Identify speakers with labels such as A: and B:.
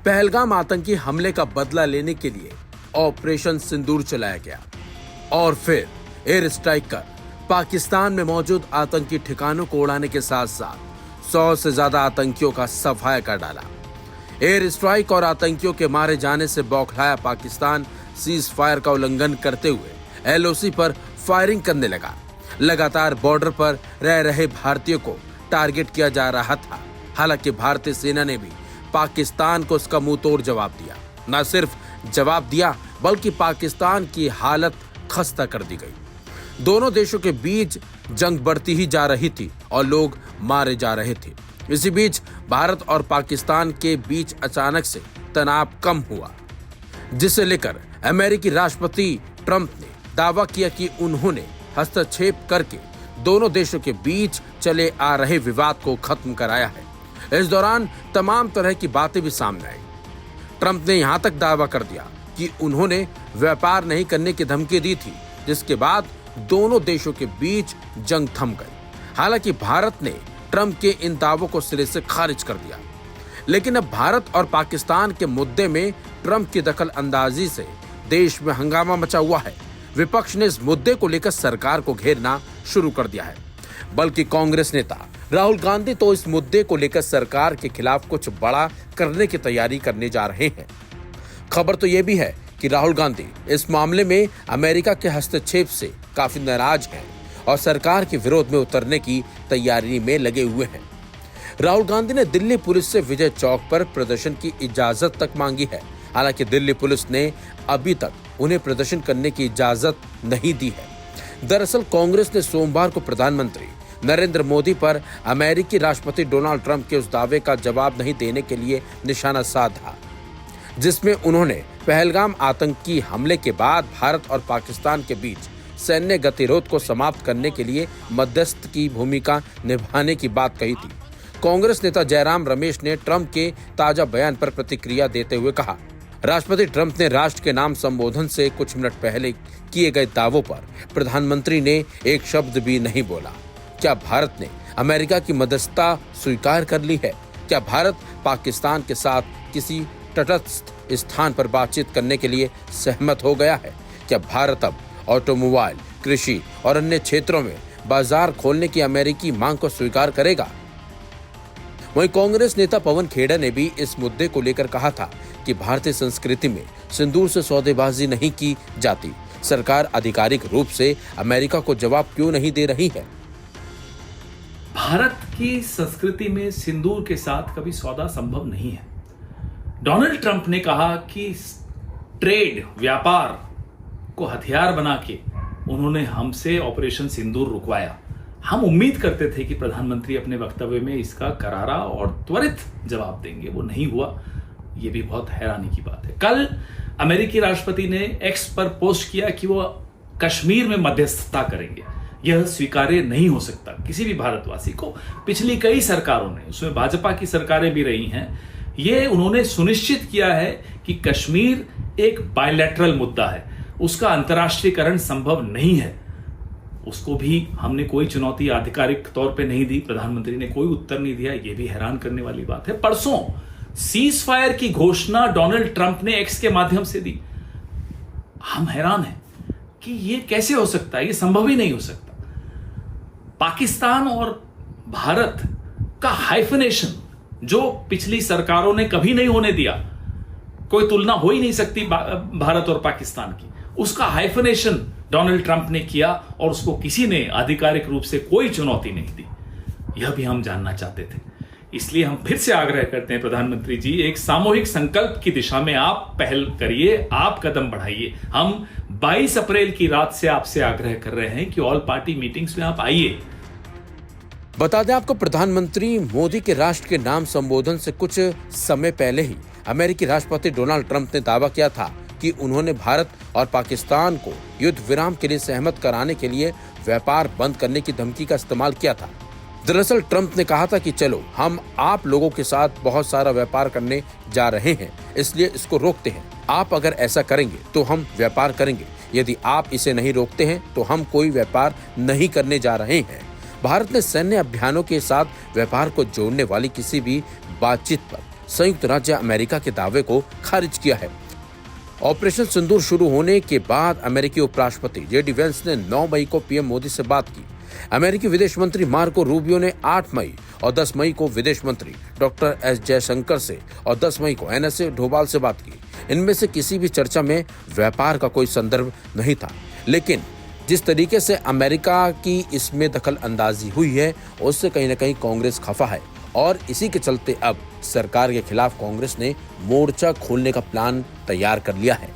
A: पहलगाम आतंकी हमले का बदला लेने के लिए ऑपरेशन सिंदूर चलाया गया और फिर एयर स्ट्राइक कर पाकिस्तान में मौजूद आतंकी ठिकानों को उड़ाने के साथ साथ 100 से ज्यादा आतंकियों का सफाया कर डाला। एयर स्ट्राइक और आतंकियों के मारे जाने से बौखलाया पाकिस्तान सीज फायर का उल्लंघन करते हुए एलओसी पर फायरिंग करने लगा। लगातार बॉर्डर पर रह रहे भारतीयों को टारगेट किया जा रहा था। हालांकि भारतीय सेना ने भी पाकिस्तान को उसका मुंह तोड़ जवाब दिया। न सिर्फ जवाब दिया बल्कि पाकिस्तान की हालत खस्ता कर दी गई। दोनों देशों के बीच जंग बढ़ती ही जा रही थी और लोग मारे जा रहे थे। इसी बीच भारत और पाकिस्तान के बीच अचानक से तनाव कम हुआ, जिसे लेकर अमेरिकी राष्ट्रपति ट्रंप ने दावा किया कि उन्होंने हस्तक्षेप करके दोनों देशों के बीच चले आ रहे विवाद को खत्म कराया है। इस दौरान तमाम तरह की बातें भी सामने आई। ट्रंप ने यहां तक दावा कर दिया कि उन्होंने व्यापार नहीं करने की धमकी दी थी, जिसके बाद दोनों देशों के बीच जंग थम गई। हालांकि भारत ने ट्रंप के इन दावों को सिरे से खारिज कर दिया। लेकिन अब भारत और पाकिस्तान के मुद्दे में ट्रंप की दखल अंदाजी से देश में हंगामा मचा हुआ है। विपक्ष ने इस मुद्दे को लेकर सरकार को घेरना शुरू कर दिया है। बल्कि कांग्रेस नेता राहुल गांधी तो इस मुद्दे को लेकर सरकार के खिलाफ कुछ बड़ा करने की तैयारी करने जा रहे हैं। खबर तो यह भी है कि राहुल गांधी इस मामले में अमेरिका के हस्तक्षेप से काफी नाराज हैं और सरकार के विरोध में उतरने की तैयारी में लगे हुए हैं। राहुल गांधी ने दिल्ली पुलिस से विजय चौक पर प्रदर्शन की इजाजत तक मांगी है। हालांकि दिल्ली पुलिस ने अभी तक उन्हें प्रदर्शन करने की इजाजत नहीं दी है। दरअसल कांग्रेस ने सोमवार को प्रधानमंत्री नरेंद्र मोदी पर अमेरिकी राष्ट्रपति डोनाल्ड ट्रंप के उस दावे का जवाब नहीं देने के लिए निशाना साधा, जिसमें उन्होंने पहलगाम आतंकी हमले के बाद भारत और पाकिस्तान के बीच सैन्य गतिरोध को समाप्त करने के लिए मध्यस्थ की भूमिका निभाने की बात कही थी। कांग्रेस नेता जयराम रमेश ने ट्रंप के ताजा बयान पर प्रतिक्रिया देते हुए कहा, राष्ट्रपति ट्रंप ने राष्ट्र के नाम संबोधन से कुछ मिनट पहले किए गए दावों पर प्रधानमंत्री ने एक शब्द भी नहीं बोला। क्या भारत ने अमेरिका की मध्यस्थता स्वीकार कर ली है? क्या भारत पाकिस्तान के साथ किसी तटस्थ स्थान पर बातचीत करने के लिए सहमत हो गया है? क्या भारत अब ऑटोमोबाइल, कृषि और अन्य क्षेत्रों में बाजार खोलने की अमेरिकी मांग को स्वीकार करेगा? वहीं कांग्रेस नेता पवन खेड़ा ने भी इस मुद्दे को लेकर कहा था कि भारतीय संस्कृति में सिंदूर से सौदेबाजी नहीं की जाती। सरकार आधिकारिक रूप से अमेरिका को जवाब क्यों नहीं दे रही है?
B: भारत की संस्कृति में सिंदूर के साथ कभी सौदा संभव नहीं है। डोनाल्ड ट्रंप ने कहा कि ट्रेड, व्यापार को हथियार बना के उन्होंने हमसे ऑपरेशन सिंदूर रुकवाया। हम उम्मीद करते थे कि प्रधानमंत्री अपने वक्तव्य में इसका करारा और त्वरित जवाब देंगे, वो नहीं हुआ। ये भी बहुत हैरानी की बात है। कल अमेरिकी राष्ट्रपति ने एक्स पर पोस्ट किया कि वो कश्मीर में मध्यस्थता करेंगे। यह स्वीकार्य नहीं हो सकता किसी भी भारतवासी को। पिछली कई सरकारों ने, उसमें भाजपा की सरकारें भी रही हैं, ये उन्होंने सुनिश्चित किया है कि कश्मीर एक बायलैटरल मुद्दा है, उसका अंतर्राष्ट्रीयकरण संभव नहीं है। उसको भी हमने कोई चुनौती आधिकारिक तौर पे नहीं दी, प्रधानमंत्री ने कोई उत्तर नहीं दिया। यह भी हैरान करने वाली बात है। परसों सीज फायर की घोषणा डोनाल्ड ट्रंप ने एक्स के माध्यम से दी। हम हैरान हैं कि यह कैसे हो सकता है, यह संभव ही नहीं हो सकता। पाकिस्तान और भारत का हाइफनेशन जो पिछली सरकारों ने कभी नहीं होने दिया, कोई तुलना हो ही नहीं सकती भारत और पाकिस्तान की, उसका हाइफनेशन डोनाल्ड ट्रंप ने किया और उसको किसी ने आधिकारिक रूप से कोई चुनौती नहीं दी। यह भी हम जानना चाहते थे। इसलिए हम फिर से आग्रह करते हैं, प्रधानमंत्री जी, एक सामूहिक संकल्प की दिशा में आप पहल करिए, आप कदम बढ़ाइए। हम 22 अप्रैल की रात से आपसे आग्रह कर रहे हैं कि ऑल पार्टी मीटिंग्स में आप आइए।
A: बता दें आपको, प्रधानमंत्री मोदी के राष्ट्र के नाम संबोधन से कुछ समय पहले ही अमेरिकी राष्ट्रपति डोनाल्ड ट्रंप ने दावा किया था कि उन्होंने भारत और पाकिस्तान को युद्ध विराम के लिए सहमत कराने के लिए व्यापार बंद करने की धमकी का इस्तेमाल किया था। दरअसल ट्रंप ने कहा था कि चलो, हम आप लोगों के साथ बहुत सारा व्यापार करने जा रहे हैं, इसलिए इसको रोकते हैं। आप अगर ऐसा करेंगे तो हम व्यापार करेंगे, यदि आप इसे नहीं रोकते हैं तो हम कोई व्यापार नहीं करने जा रहे हैं। भारत ने सैन्य अभियानों के साथ व्यापार को जोड़ने वाली किसी भी बातचीत पर संयुक्त राज्य अमेरिका के दावे को खारिज किया है। ऑपरेशन सिंदूर शुरू होने के बाद अमेरिकी उपराष्ट्रपति जेडी वेंस ने 9 मई को पीएम मोदी से बात की। अमेरिकी विदेश मंत्री मार्को रूबियो ने 8 मई और 10 मई को विदेश मंत्री डॉक्टर एस जयशंकर से और 10 मई को एनएसए डोभाल से बात की। इनमें से किसी भी चर्चा में व्यापार का कोई संदर्भ नहीं था, लेकिन जिस तरीके से अमेरिका की इसमें दखल अंदाजी हुई है उससे कहीं न कहीं कांग्रेस खफा है और इसी के चलते अब सरकार के खिलाफ कांग्रेस ने मोर्चा खोलने का प्लान तैयार कर लिया है।